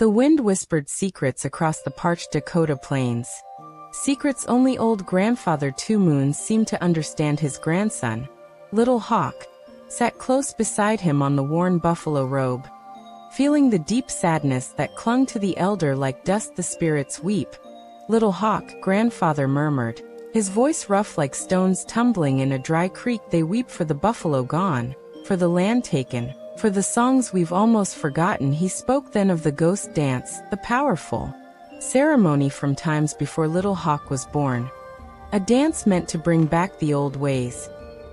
The wind whispered secrets across the parched Dakota plains. Secrets only old grandfather Two Moons seemed to understand. His grandson, Little Hawk, sat close beside him on the worn buffalo robe. Feeling the deep sadness that clung to the elder like dust, the spirits weep. Little Hawk, grandfather murmured, his voice rough like stones tumbling in a dry creek. They weep for the buffalo gone, for the land taken, for the songs we've almost forgotten. He spoke then of the ghost dance, the powerful ceremony from times before Little Hawk was born. A dance meant to bring back the old ways,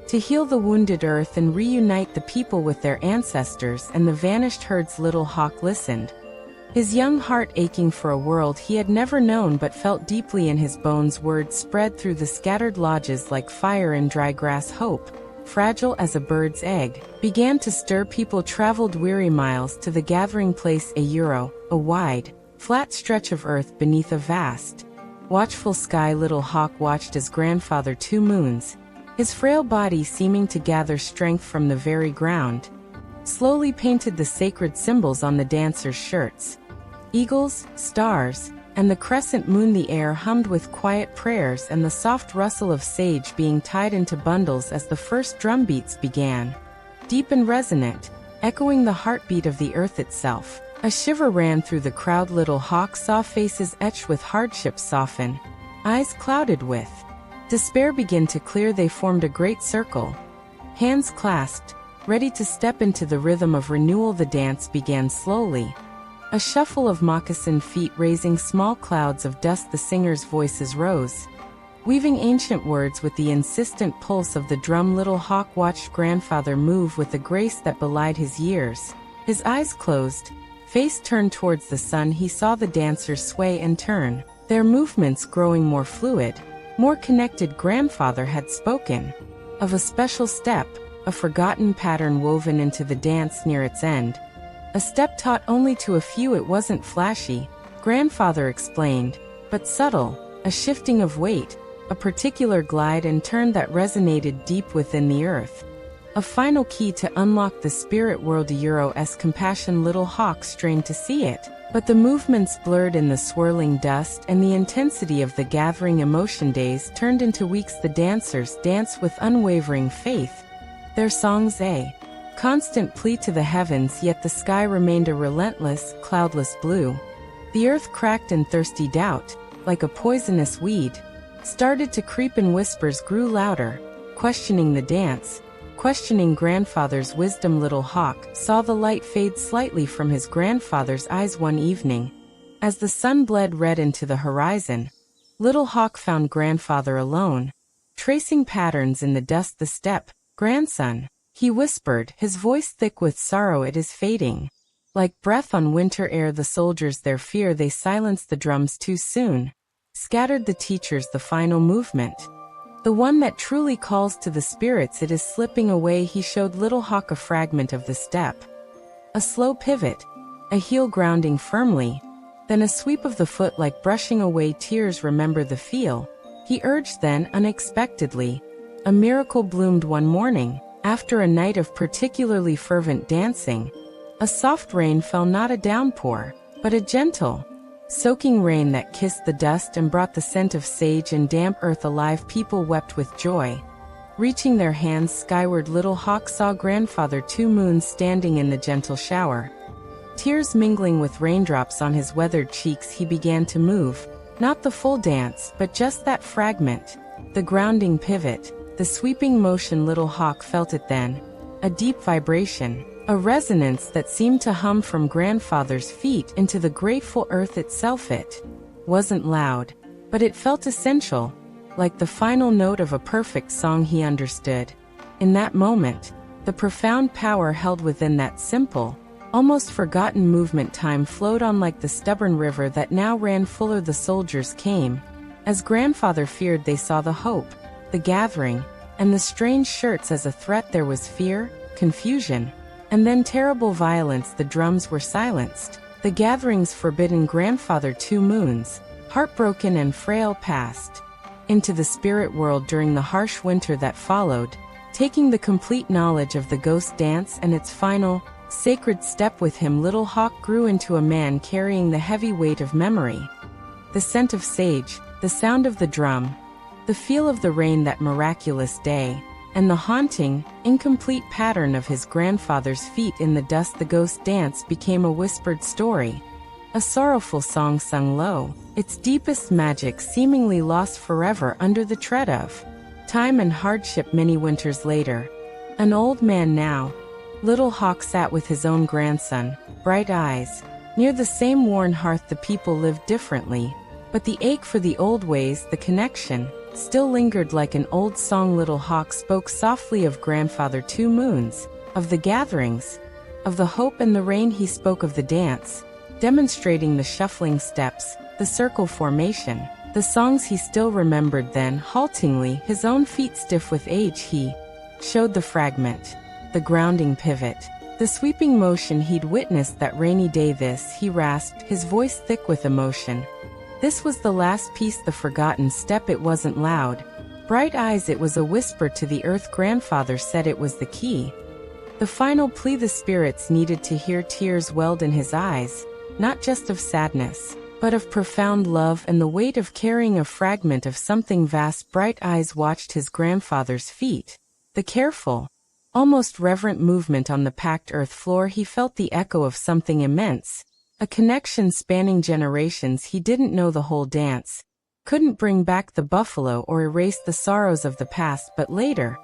to heal the wounded earth and reunite the people with their ancestors and the vanished herds. Little Hawk listened, his young heart aching for a world he had never known but felt deeply in his bones. Words spread through the scattered lodges like fire in dry grass. Hope, fragile as a bird's egg, began to stir. People traveled weary miles to the gathering place, a wide, flat stretch of earth beneath a vast, watchful sky. Little Hawk watched as grandfather Two Moons, his frail body seeming to gather strength from the very ground, slowly painted the sacred symbols on the dancers' shirts. Eagles, stars, and the crescent moon. The air hummed with quiet prayers and the soft rustle of sage being tied into bundles as the first drum beats began, deep and resonant, echoing the heartbeat of the earth itself. A shiver ran through the crowd. Little Hawk saw faces etched with hardship soften, eyes clouded with despair begin to clear. They formed a great circle, hands clasped, ready to step into the rhythm of renewal. The dance began slowly, a shuffle of moccasined feet raising small clouds of dust. The singers' voices rose, weaving ancient words with the insistent pulse of the drum. Little Hawk watched grandfather move with a grace that belied his years. His eyes closed, face turned towards the sun. He saw the dancers sway and turn, their movements growing more fluid, more connected. Grandfather had spoken of a special step, a forgotten pattern woven into the dance near its end. A step taught only to a few. It wasn't flashy, grandfather explained, but subtle, a shifting of weight, a particular glide and turn that resonated deep within the earth. A final key to unlock the spirit world. As compassion. Little Hawk strained to see it, but the movements blurred in the swirling dust and the intensity of the gathering emotion. Days turned into weeks. The dancers danced with unwavering faith, their songs a constant plea to the heavens, yet the sky remained a relentless, cloudless blue. The earth cracked in thirsty doubt, like a poisonous weed, started to creep, and whispers grew louder, questioning the dance, questioning grandfather's wisdom. Little Hawk saw the light fade slightly from his grandfather's eyes one evening. As the sun bled red into the horizon, Little Hawk found grandfather alone, tracing patterns in the dust. The step, grandson, he whispered, his voice thick with sorrow. It is fading, like breath on winter air. The soldiers, their fear, they silenced the drums too soon, scattered the teachers. The final movement, the one that truly calls to the spirits, it is slipping away. He showed Little Hawk a fragment of the step, a slow pivot, a heel grounding firmly, then a sweep of the foot like brushing away tears. Remember the feel, he urged. Then, unexpectedly, a miracle bloomed one morning. After a night of particularly fervent dancing, a soft rain fell. Not a downpour, but a gentle, soaking rain that kissed the dust and brought the scent of sage and damp earth alive. People wept with joy, reaching their hands skyward. Little Hawk saw grandfather Two Moons standing in the gentle shower, tears mingling with raindrops on his weathered cheeks. He began to move, not the full dance, but just that fragment, the grounding pivot, the sweeping motion. Little Hawk felt it then, a deep vibration, a resonance that seemed to hum from grandfather's feet into the grateful earth itself. It wasn't loud, but it felt essential, like the final note of a perfect song. He understood, in that moment, the profound power held within that simple, almost forgotten movement. Time flowed on like the stubborn river that now ran fuller. The soldiers came, as grandfather feared. They saw the hope, the gathering, and the strange shirts as a threat. There was fear, confusion, and then terrible violence. The drums were silenced, the gatherings forbidden. Grandfather Two Moons, heartbroken and frail, passed into the spirit world during the harsh winter that followed, taking the complete knowledge of the ghost dance and its final, sacred step with him. Little Hawk grew into a man carrying the heavy weight of memory. The scent of sage, the sound of the drum, the feel of the rain that miraculous day, and the haunting, incomplete pattern of his grandfather's feet in the dust. The ghost dance became a whispered story, a sorrowful song sung low, its deepest magic seemingly lost forever under the tread of time and hardship. Many winters later, an old man now, Little Hawk sat with his own grandson, bright eyes, near the same worn hearth. The people lived differently, but the ache for the old ways, the connection, still lingered like an old song. Little Hawk spoke softly of grandfather two moons, of the gatherings, of the hope and the rain. He spoke of the dance, demonstrating the shuffling steps, the circle formation, the songs he still remembered. Then, haltingly, his own feet stiff with age, he showed the fragment, the grounding pivot, the sweeping motion he'd witnessed that rainy day. This, he rasped, his voice thick with emotion. This was the last piece, the forgotten step. It wasn't loud, bright eyes, it was a whisper to the earth. Grandfather said it was the key, the final plea the spirits needed to hear. Tears welled in his eyes, not just of sadness, but of profound love and the weight of carrying a fragment of something vast. Bright eyes watched his grandfather's feet, the careful, almost reverent movement on the packed earth floor. He felt the echo of something immense, a connection spanning generations. He didn't know the whole dance, couldn't bring back the buffalo or erase the sorrows of the past. But later,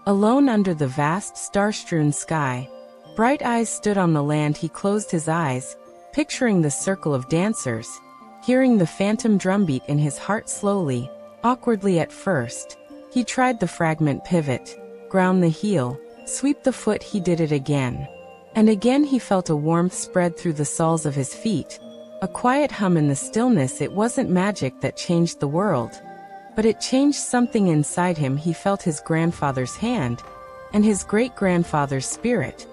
alone under the vast star-strewn sky, Bright Eyes stood on the land. He closed his eyes, picturing the circle of dancers, hearing the phantom drumbeat in his heart. Slowly, awkwardly at first, he tried the fragment pivot, ground the heel, sweep the foot. He did it again. And again. He felt a warmth spread through the soles of his feet, a quiet hum in the stillness. It wasn't magic that changed the world, but it changed something inside him. He felt his grandfather's hand, and his great-grandfather's spirit,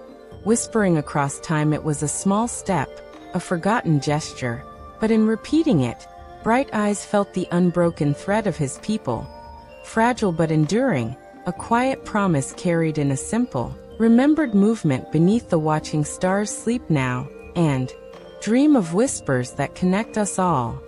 whispering across time. It was a small step, a forgotten gesture, but in repeating it, Bright Eyes felt the unbroken thread of his people, fragile but enduring, a quiet promise carried in a simple, remembered movement. Beneath the watching stars, sleep now, and dream of whispers that connect us all.